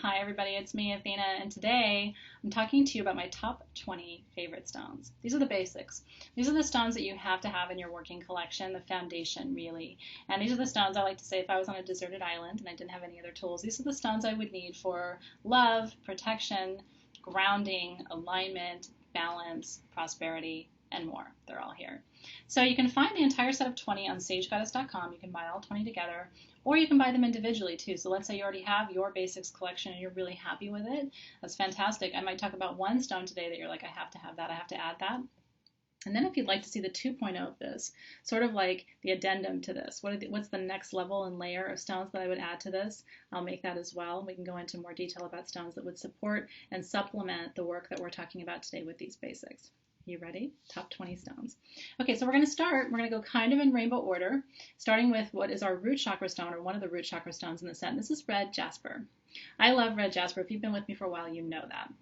Hi everybody, it's me, Athena, and today I'm talking to you about my top 20 favorite stones. These are the basics. These are the stones that you have to have in your working collection, the foundation really. And these are the stones I like to say if I was on a deserted island and I didn't have any other tools, these are the stones I would need for love, protection, grounding, alignment, balance, prosperity, and more. They're all here. So you can find the entire set of 20 on sagegoddess.com. You can buy all 20 together, or you can buy them individually too. So let's say you already have your basics collection and you're really happy with it. That's fantastic. I might talk about one stone today that you're like, I have to have that, I have to add that. And then if you'd like to see the 2.0 of this, sort of like the addendum to this, what's the next level and layer of stones that I would add to this, I'll make that as well. We can go into more detail about stones that would support and supplement the work that we're talking about today with these basics. You ready? Top 20 stones. Okay, so we're going to go kind of in rainbow order, starting with what is our root chakra stone, or one of the root chakra stones in the set. And this is red jasper. I love red jasper. If you've been with me for a while, you know that.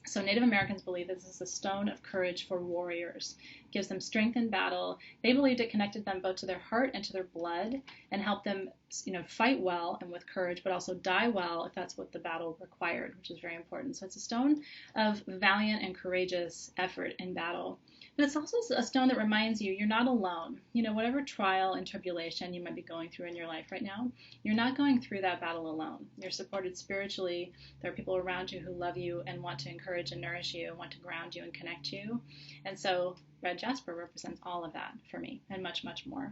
So Native Americans believe this is a stone of courage for warriors. It gives them strength in battle. They believed it connected them both to their heart and to their blood and helped them, fight well and with courage, but also die well if that's what the battle required, which is very important. So it's a stone of valiant and courageous effort in battle. But it's also a stone that reminds you you're not alone. Whatever trial and tribulation you might be going through in your life right now, you're not going through that battle alone. You're supported spiritually. There are people around you who love you and want to encourage and nourish you, and want to ground you and connect you. And so red jasper represents all of that for me and much, much more.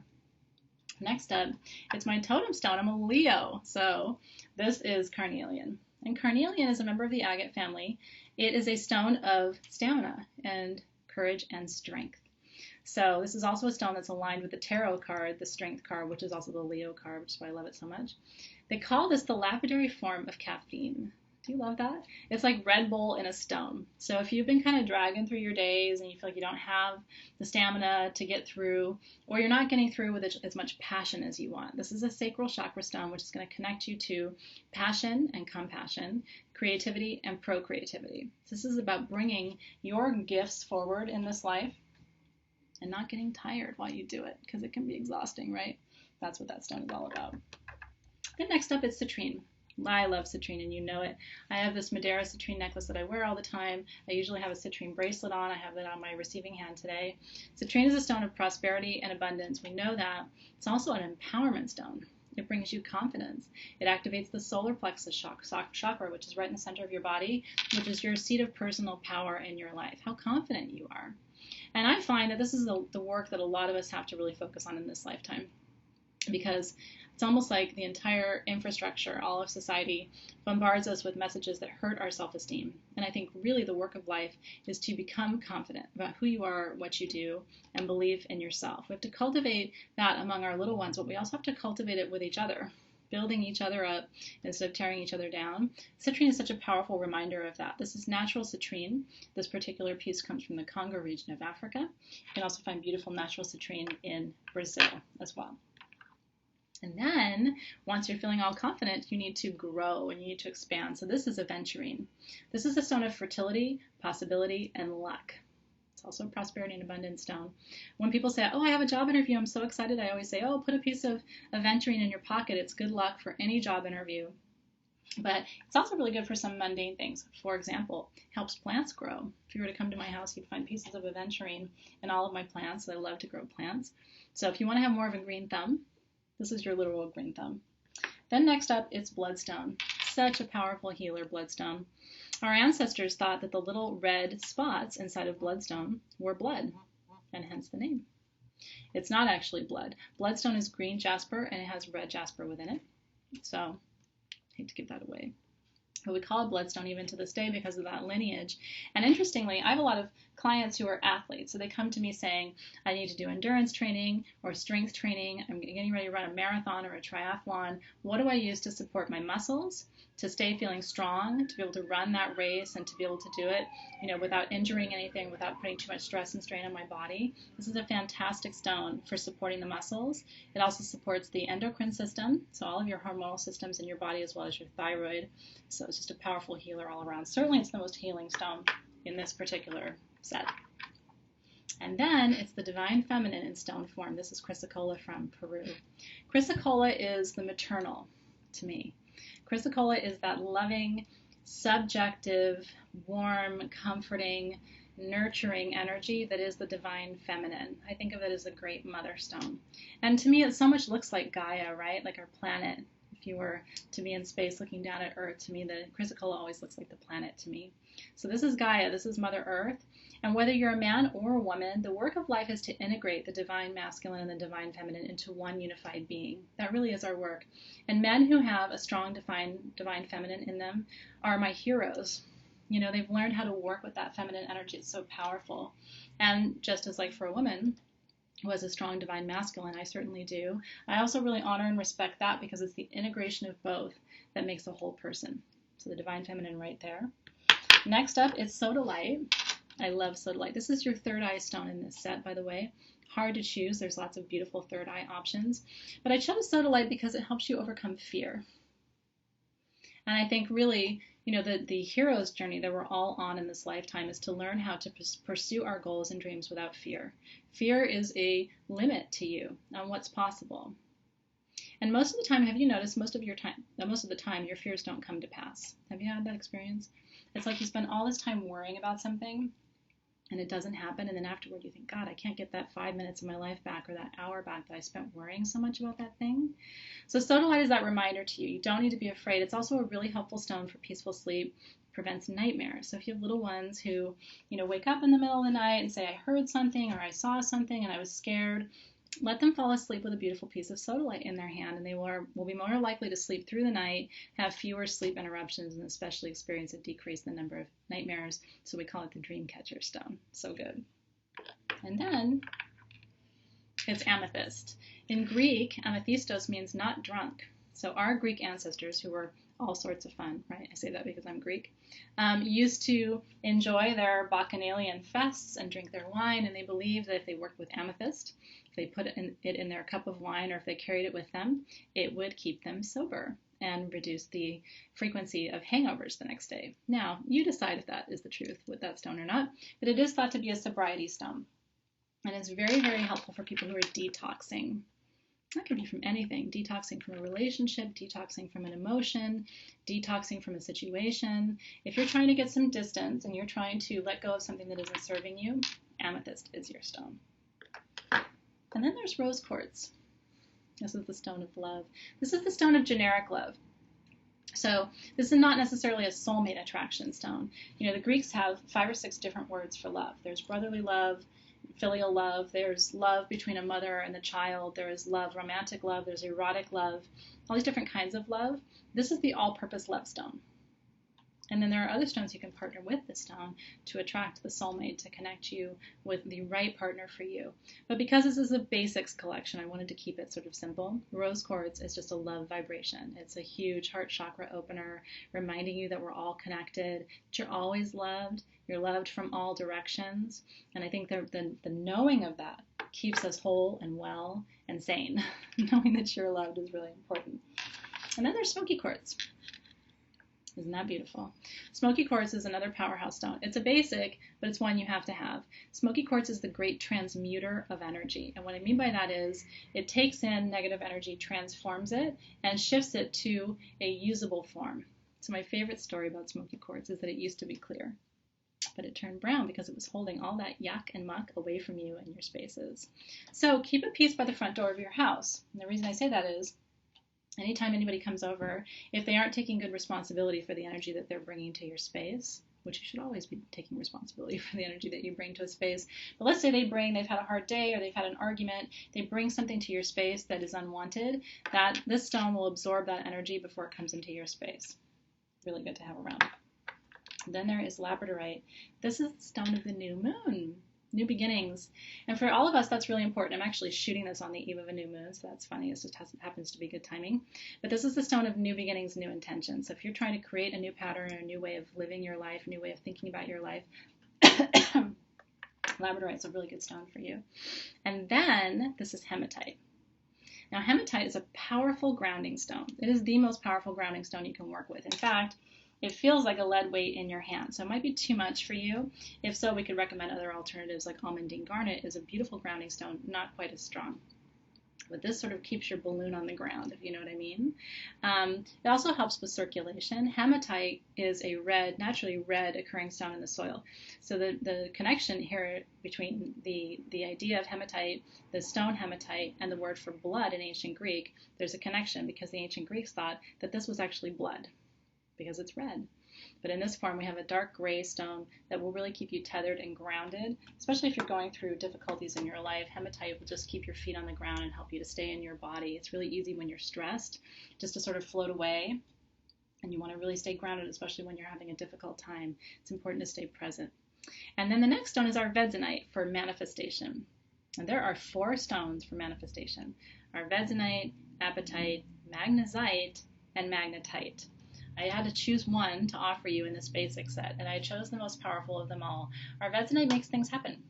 Next up, it's my totem stone. I'm a Leo, so this is carnelian. And carnelian is a member of the agate family. It is a stone of stamina and courage and strength. So this is also a stone that's aligned with the tarot card, the strength card, which is also the Leo card, which is why I love it so much. They call this the lapidary form of caffeine. Do you love that? It's like Red Bull in a stone. So if you've been kind of dragging through your days and you feel like you don't have the stamina to get through, or you're not getting through with as much passion as you want, this is a sacral chakra stone, which is going to connect you to passion and compassion, creativity and procreativity. This is about bringing your gifts forward in this life and not getting tired while you do it, because it can be exhausting, right? That's what that stone is all about. Then next up is citrine. I love citrine, and you know it. I have this Madeira citrine necklace that I wear all the time. I usually have a citrine bracelet on. I have that on my receiving hand today. Citrine is a stone of prosperity and abundance. We know that. It's also an empowerment stone. It brings you confidence. It activates the solar plexus chakra, which is right in the center of your body, which is your seat of personal power in your life, how confident you are. And I find that this is the work that a lot of us have to really focus on in this lifetime, because it's almost like the entire infrastructure, all of society, bombards us with messages that hurt our self-esteem. And I think really the work of life is to become confident about who you are, what you do, and believe in yourself. We have to cultivate that among our little ones, but we also have to cultivate it with each other, building each other up instead of tearing each other down. Citrine is such a powerful reminder of that. This is natural citrine. This particular piece comes from the Congo region of Africa. You can also find beautiful natural citrine in Brazil as well. And then, once you're feeling all confident, you need to grow and you need to expand. So this is aventurine. This is a stone of fertility, possibility, and luck. It's also a prosperity and abundance stone. When people say, oh, I have a job interview, I'm so excited, I always say, oh, put a piece of aventurine in your pocket. It's good luck for any job interview. But it's also really good for some mundane things. For example, helps plants grow. If you were to come to my house, you'd find pieces of aventurine in all of my plants. I love to grow plants. So if you want to have more of a green thumb, this is your literal green thumb. Then next up, it's bloodstone. Such a powerful healer, bloodstone. Our ancestors thought that the little red spots inside of bloodstone were blood, and hence the name. It's not actually blood. Bloodstone is green jasper, and it has red jasper within it. So, I hate to give that away. But we call it bloodstone even to this day because of that lineage. And interestingly, I have a lot of clients who are athletes. So they come to me saying, I need to do endurance training or strength training. I'm getting ready to run a marathon or a triathlon. What do I use to support my muscles, to stay feeling strong, to be able to run that race and to be able to do it, without injuring anything, without putting too much stress and strain on my body? This is a fantastic stone for supporting the muscles. It also supports the endocrine system, so all of your hormonal systems in your body as well as your thyroid. So it's just a powerful healer all around. Certainly it's the most healing stone in this particular set. And then it's the divine feminine in stone form. This is chrysocolla from Peru. Chrysocolla is the maternal to me. Chrysocolla is that loving, subjective, warm, comforting, nurturing energy that is the divine feminine. I think of it as a great mother stone. And to me, it so much looks like Gaia, right? Like our planet. If you were to be in space looking down at Earth, to me, the Chrysocolla always looks like the planet to me. So this is Gaia, this is Mother Earth. And whether you're a man or a woman, the work of life is to integrate the divine masculine and the divine feminine into one unified being. That really is our work. And men who have a strong divine feminine in them are my heroes. You know, they've learned how to work with that feminine energy. It's so powerful. And just as like for a woman who has a strong divine masculine, I certainly do, I also really honor and respect that because it's the integration of both that makes a whole person. So the divine feminine right there. Next up is sodalite. I love sodalite. This is your third eye stone in this set, by the way. Hard to choose. There's lots of beautiful third eye options. But I chose sodalite because it helps you overcome fear. And I think really, you know, the hero's journey that we're all on in this lifetime is to learn how to pursue our goals and dreams without fear. Fear is a limit to you on what's possible. And most of the time, have you noticed, most of the time, your fears don't come to pass? Have you had that experience? It's like you spend all this time worrying about something and it doesn't happen, and then afterward you think, God, I can't get that 5 minutes of my life back or that hour back that I spent worrying so much about that thing. So sodalite is that reminder to you. You don't need to be afraid. It's also a really helpful stone for peaceful sleep. Prevents nightmares. So if you have little ones who, you know, wake up in the middle of the night and say, I heard something or I saw something and I was scared, let them fall asleep with a beautiful piece of sodalite in their hand, and they will be more likely to sleep through the night, have fewer sleep interruptions, and especially experience a decrease in the number of nightmares. So we call it the dream catcher stone. So good. And then it's amethyst. In Greek, amethystos means not drunk. So our Greek ancestors, who were all sorts of fun, right? I say that because I'm Greek, used to enjoy their bacchanalian fests and drink their wine, and they believed that if they worked with amethyst, if they put it in their cup of wine or if they carried it with them, it would keep them sober and reduce the frequency of hangovers the next day. Now, you decide if that is the truth with that stone or not, but it is thought to be a sobriety stone, and it's very, very helpful for people who are detoxing. That could be from anything, detoxing from a relationship, detoxing from an emotion, detoxing from a situation. If you're trying to get some distance and you're trying to let go of something that isn't serving you, amethyst is your stone. And then there's rose quartz. This is the stone of love. This is the stone of generic love. So this is not necessarily a soulmate attraction stone. You know, the Greeks have 5 or 6 different words for love. There's brotherly love, filial love, there's love between a mother and the child, there is love, romantic love, there's erotic love, all these different kinds of love. This is the all-purpose love stone. And then there are other stones you can partner with this stone to attract the soulmate, to connect you with the right partner for you. But because this is a basics collection, I wanted to keep it sort of simple. Rose quartz is just a love vibration. It's a huge heart chakra opener, reminding you that we're all connected, that you're always loved, you're loved from all directions. And I think the knowing of that keeps us whole and well and sane. Knowing that you're loved is really important. And then there's smoky quartz. Isn't that beautiful? Smoky quartz is another powerhouse stone. It's a basic, but it's one you have to have. Smoky quartz is the great transmuter of energy. And what I mean by that is it takes in negative energy, transforms it, and shifts it to a usable form. So my favorite story about smoky quartz is that it used to be clear, but it turned brown because it was holding all that yuck and muck away from you and your spaces. So keep a piece by the front door of your house. And the reason I say that is anytime anybody comes over, if they aren't taking good responsibility for the energy that they're bringing to your space, which you should always be taking responsibility for the energy that you bring to a space, but let's say they've had a hard day or they've had an argument, they bring something to your space that is unwanted, that this stone will absorb that energy before it comes into your space. Really good to have around. Then there is labradorite. This is the stone of the new moon. New beginnings. And for all of us, that's really important. I'm actually shooting this on the eve of a new moon, so that's funny. It just happens to be good timing. But this is the stone of new beginnings, new intentions. So if you're trying to create a new pattern, a new way of living your life, a new way of thinking about your life, labradorite's a really good stone for you. And then this is hematite. Now, hematite is a powerful grounding stone. It is the most powerful grounding stone you can work with. In fact, it feels like a lead weight in your hand, so it might be too much for you. If so, we could recommend other alternatives like almandine garnet is a beautiful grounding stone, not quite as strong. But this sort of keeps your balloon on the ground, if you know what I mean. It also helps with circulation. Hematite is a naturally red occurring stone in the soil. So the connection here between the idea of hematite, the stone hematite, and the word for blood in ancient Greek, there's a connection because the ancient Greeks thought that this was actually blood because it's red. But in this form, we have a dark gray stone that will really keep you tethered and grounded, especially if you're going through difficulties in your life. Hematite will just keep your feet on the ground and help you to stay in your body. It's really easy when you're stressed just to sort of float away, and you want to really stay grounded, especially when you're having a difficult time. It's important to stay present. And then the next stone is our Arvedzenite for manifestation. And there are 4 stones for manifestation: Arvedzenite, apatite, magnesite, and magnetite. I had to choose one to offer you in this basic set, and I chose the most powerful of them all. Arvedzenite makes things happen.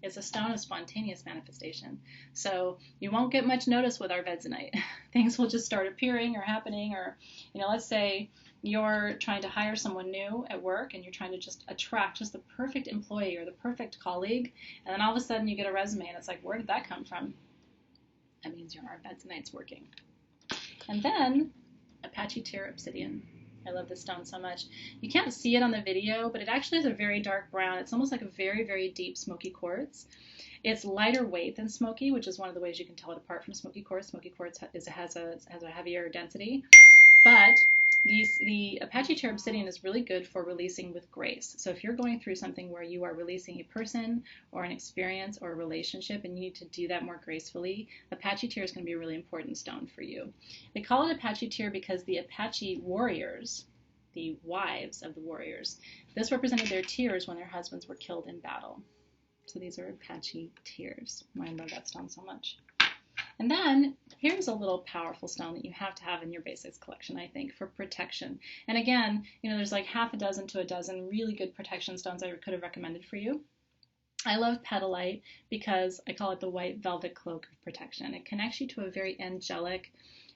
It's a stone of spontaneous manifestation. So you won't get much notice with Arvedzenite. Things will just start appearing or happening, or, let's say you're trying to hire someone new at work and you're trying to just attract just the perfect employee or the perfect colleague, and then all of a sudden you get a resume and it's like, where did that come from? That means your Arvedzenite's working. And then Apache tear obsidian. I love this stone so much. You can't see it on the video, but it actually is a very dark brown. It's almost like a very, very deep smoky quartz. It's lighter weight than smoky, which is one of the ways you can tell it apart from smoky quartz. Smoky quartz has a heavier density, but the Apache tear obsidian is really good for releasing with grace. So if you're going through something where you are releasing a person or an experience or a relationship and you need to do that more gracefully, Apache tear is going to be a really important stone for you. They call it Apache tear because the Apache warriors, the wives of the warriors, this represented their tears when their husbands were killed in battle. So these are Apache tears. I love that stone so much. And then here's a little powerful stone that you have to have in your basics collection, I think, for protection. And again, there's like half a dozen to a dozen really good protection stones I could have recommended for you. I love petalite because I call it the white velvet cloak of protection. It connects you to a very angelic,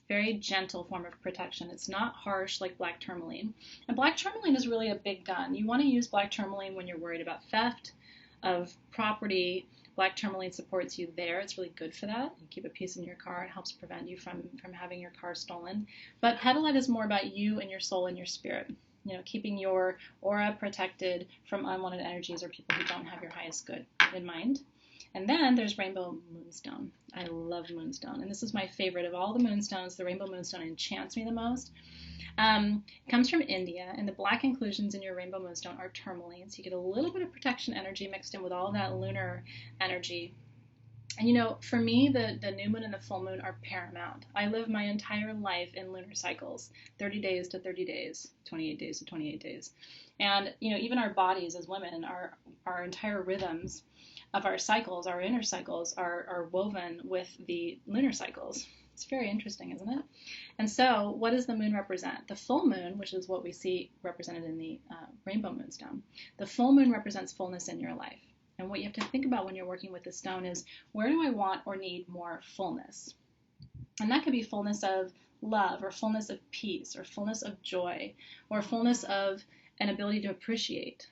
very gentle form of protection. It's not harsh like black tourmaline. And black tourmaline is really a big gun. You want to use black tourmaline when you're worried about theft of property. Black tourmaline supports you there. It's really good for that. You keep a piece in your car. It helps prevent you from having your car stolen. But petalite is more about you and your soul and your spirit. Keeping your aura protected from unwanted energies or people who don't have your highest good in mind. And then there's rainbow moonstone. I love moonstone. And this is my favorite of all the moonstones. The rainbow moonstone enchants me the most. It comes from India, and the black inclusions in your rainbow moonstone are tourmaline, so you get a little bit of protection energy mixed in with all that lunar energy. And for me, the new moon and the full moon are paramount. I live my entire life in lunar cycles, 30 days to 30 days, 28 days to 28 days. And, even our bodies as women, our entire rhythms of our cycles, our inner cycles, are woven with the lunar cycles. It's very interesting, isn't it? And so what does the moon represent? The full moon, which is what we see represented in the rainbow moonstone, the full moon represents fullness in your life. And what you have to think about when you're working with this stone is, where do I want or need more fullness? And that could be fullness of love, or fullness of peace, or fullness of joy, or fullness of an ability to appreciate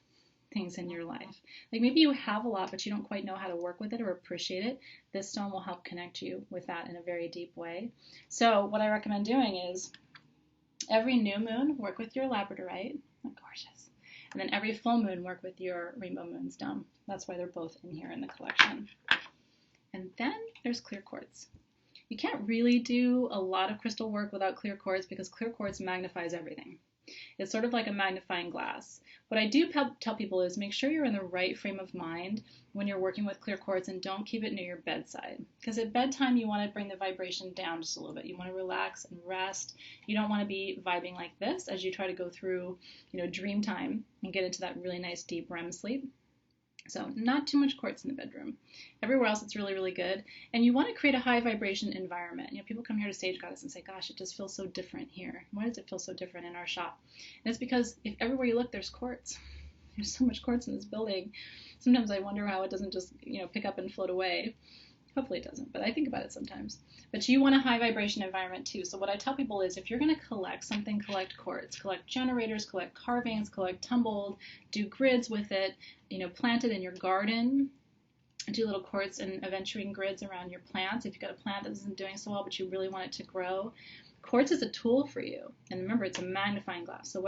things in your life. Like maybe you have a lot, but you don't quite know how to work with it or appreciate it. This stone will help connect you with that in a very deep way. So what I recommend doing is every new moon, work with your labradorite. Oh, gorgeous. And then every full moon, work with your rainbow moonstone. That's why they're both in here in the collection. And then there's clear quartz. You can't really do a lot of crystal work without clear quartz because clear quartz magnifies everything. It's sort of like a magnifying glass. What I do tell people is make sure you're in the right frame of mind when you're working with clear quartz, and don't keep it near your bedside. Because at bedtime, you want to bring the vibration down just a little bit. You want to relax and rest. You don't want to be vibing like this as you try to go through, dream time and get into that really nice deep REM sleep. So not too much quartz in the bedroom. Everywhere else, it's really, really good. And you want to create a high vibration environment. People come here to Sage Goddess and say, gosh, it just feels so different here. Why does it feel so different in our shop? And it's because if everywhere you look, there's quartz. There's so much quartz in this building. Sometimes I wonder how it doesn't just, pick up and float away. Hopefully it doesn't, but I think about it sometimes. But you want a high vibration environment too. So what I tell people is, if you're going to collect something, collect quartz, collect generators, collect carvings, collect tumbled, do grids with it, plant it in your garden. Do little quartz and aventurine grids around your plants. If you've got a plant that isn't doing so well, but you really want it to grow, quartz is a tool for you. And remember, it's a magnifying glass. So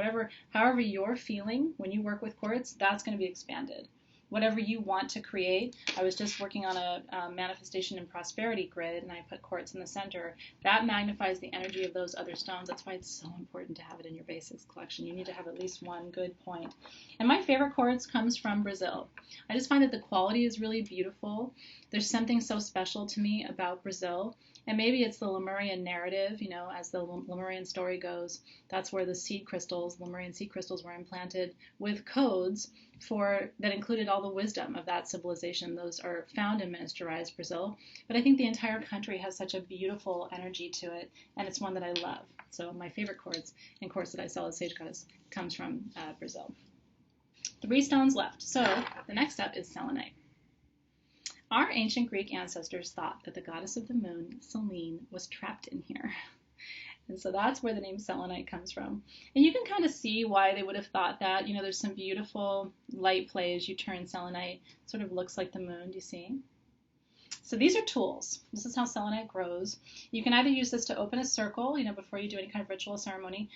however you're feeling when you work with quartz, that's going to be expanded. Whatever you want to create. I was just working on a manifestation and prosperity grid, and I put quartz in the center. That magnifies the energy of those other stones. That's why it's so important to have it in your basics collection. You need to have at least one good point. And my favorite quartz comes from Brazil. I just find that the quality is really beautiful. There's something so special to me about Brazil. And maybe it's the Lemurian narrative, you know, as the Lemurian story goes. That's where the seed crystals, Lemurian seed crystals, were implanted with codes that included all the wisdom of that civilization. Those are found in miniaturized Brazil. But I think the entire country has such a beautiful energy to it, and it's one that I love. So my favorite quartz and quartz that I sell at Sage Goddess comes from Brazil. 3 stones left. So the next step is selenite. Our ancient Greek ancestors thought that the goddess of the moon, Selene, was trapped in here. And so that's where the name selenite comes from. And you can kind of see why they would have thought that. You know, there's some beautiful light play as you turn selenite. It sort of looks like the moon, do you see? So these are tools. This is how selenite grows. You can either use this to open a circle, you know, before you do any kind of ritual ceremony,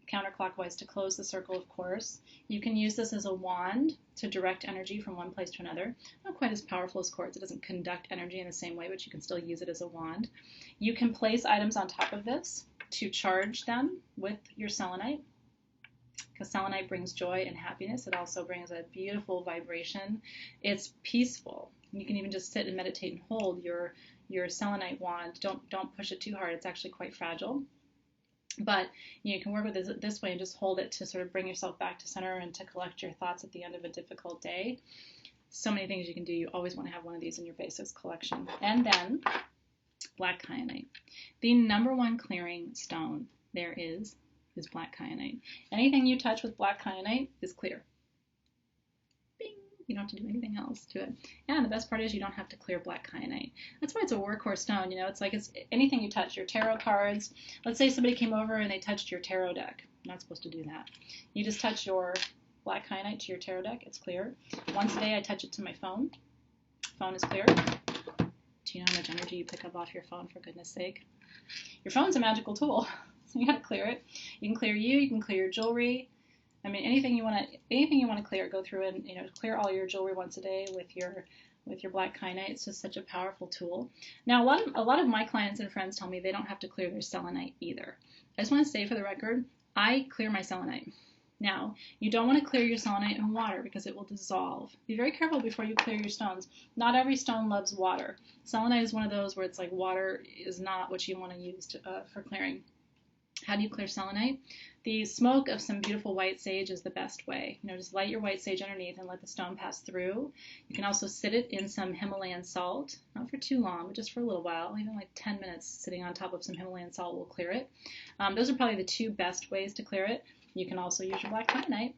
counterclockwise to close the circle, of course. You can use this as a wand to direct energy from one place to another. Not quite as powerful as quartz. It doesn't conduct energy in the same way, but you can still use it as a wand. You can place items on top of this to charge them with your selenite, because selenite brings joy and happiness. It also brings a beautiful vibration. It's peaceful. You can even just sit and meditate and hold your selenite wand. Don't push it too hard. It's actually quite fragile. But you can work with it this way and just hold it to sort of bring yourself back to center and to collect your thoughts at the end of a difficult day. So many things you can do. You always want to have one of these in your basics collection. And then black kyanite. The #1 clearing stone there is black kyanite. Anything you touch with black kyanite is clear. Bing! You don't have to do anything else to it. And the best part is you don't have to clear black kyanite. That's why it's a workhorse stone. You know, it's like it's anything you touch, your tarot cards. Let's say somebody came over and they touched your tarot deck. You're not supposed to do that. You just touch your black kyanite to your tarot deck. It's clear. Once a day I touch it to my phone. Phone is clear. Do you know how much energy you pick up off your phone, for goodness sake? Your phone's a magical tool, so you gotta clear it. You can clear you can clear your jewelry. I mean, anything you want to clear, go through and, you know, clear all your jewelry once a day with your black kyanite. It's just such a powerful tool. Now, a lot of my clients and friends tell me they don't have to clear their selenite either. I just want to say for the record, I clear my selenite. Now, you don't want to clear your selenite in water because it will dissolve. Be very careful before you clear your stones. Not every stone loves water. Selenite is one of those where it's like water is not what you want to use for clearing. How do you clear selenite? The smoke of some beautiful white sage is the best way. You know, just light your white sage underneath and let the stone pass through. You can also sit it in some Himalayan salt, not for too long, but just for a little while. Even like 10 minutes sitting on top of some Himalayan salt will clear it. Those are probably the 2 best ways to clear it. You can also use your black kyanite.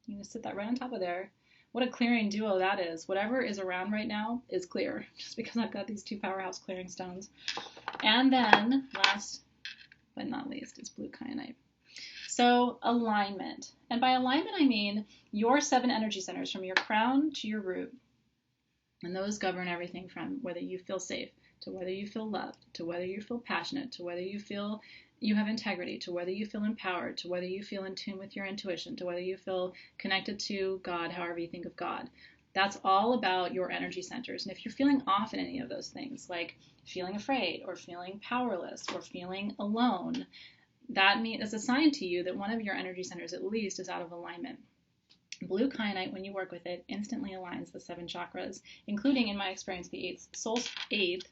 You can just sit that right on top of there. What a clearing duo that is. Whatever is around right now is clear, just because I've got these 2 powerhouse clearing stones. And then, last but not least, is blue kyanite. So alignment. And by alignment, I mean your 7 energy centers from your crown to your root. And those govern everything from whether you feel safe, to whether you feel loved, to whether you feel passionate, to whether you feel you have integrity, to whether you feel empowered, to whether you feel in tune with your intuition, to whether you feel connected to God, however you think of God. That's all about your energy centers. And if you're feeling off in any of those things, like feeling afraid or feeling powerless or feeling alone, that's a sign to you that one of your energy centers at least is out of alignment. Blue kyanite, when you work with it, instantly aligns the 7 chakras, including, in my experience, the 8th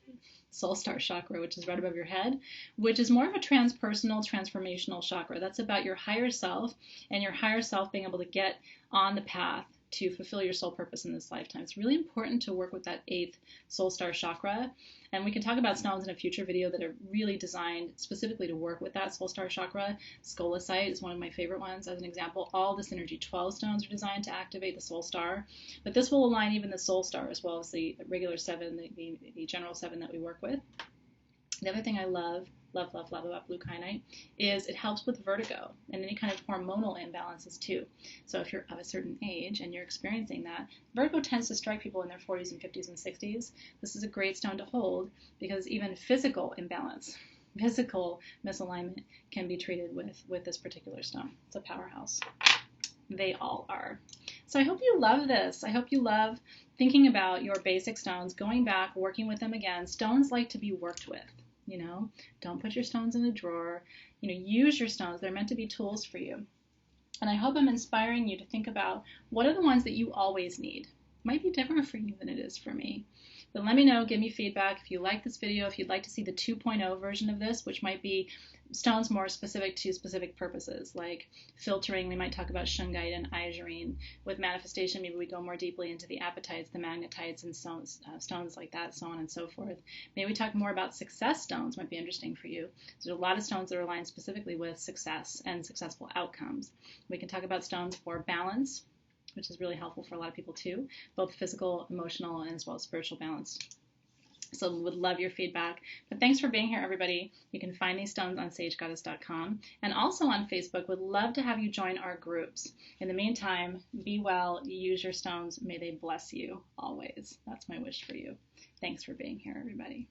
soul star chakra, which is right above your head, which is more of a transpersonal, transformational chakra. That's about your higher self and your higher self being able to get on the path to fulfill your soul purpose in this lifetime. It's really important to work with that 8th soul star chakra. And we can talk about stones in a future video that are really designed specifically to work with that soul star chakra. Scolecite is one of my favorite ones. As an example, all the Synergy 12 stones are designed to activate the soul star. But this will align even the soul star as well as the regular 7, the general 7 that we work with. The other thing I love about blue kyanite is it helps with vertigo and any kind of hormonal imbalances too. So if you're of a certain age and you're experiencing that, vertigo tends to strike people in their 40s and 50s and 60s. This is a great stone to hold because even physical imbalance, physical misalignment can be treated with this particular stone. It's a powerhouse. They all are. So I hope you love this. I hope you love thinking about your basic stones, going back, working with them again. Stones like to be worked with. Don't put your stones in a drawer. Use your stones. They're meant to be tools for you. And I hope I'm inspiring you to think about what are the ones that you always need. It might be different for you than it is for me. But let me know, give me feedback if you like this video, if you'd like to see the 2.0 version of this, which might be stones more specific to specific purposes, like filtering. We might talk about shungite and iazurine. With manifestation, maybe we go more deeply into the apatites, the magnetites, and stones like that, so on and so forth. Maybe we talk more about success stones, might be interesting for you. There's a lot of stones that are aligned specifically with success and successful outcomes. We can talk about stones for balance, which is really helpful for a lot of people too, both physical, emotional, and as well as spiritual balance. So would love your feedback. But thanks for being here, everybody. You can find these stones on sagegoddess.com and also on Facebook. Would love to have you join our groups. In the meantime, be well, use your stones. May they bless you always. That's my wish for you. Thanks for being here, everybody.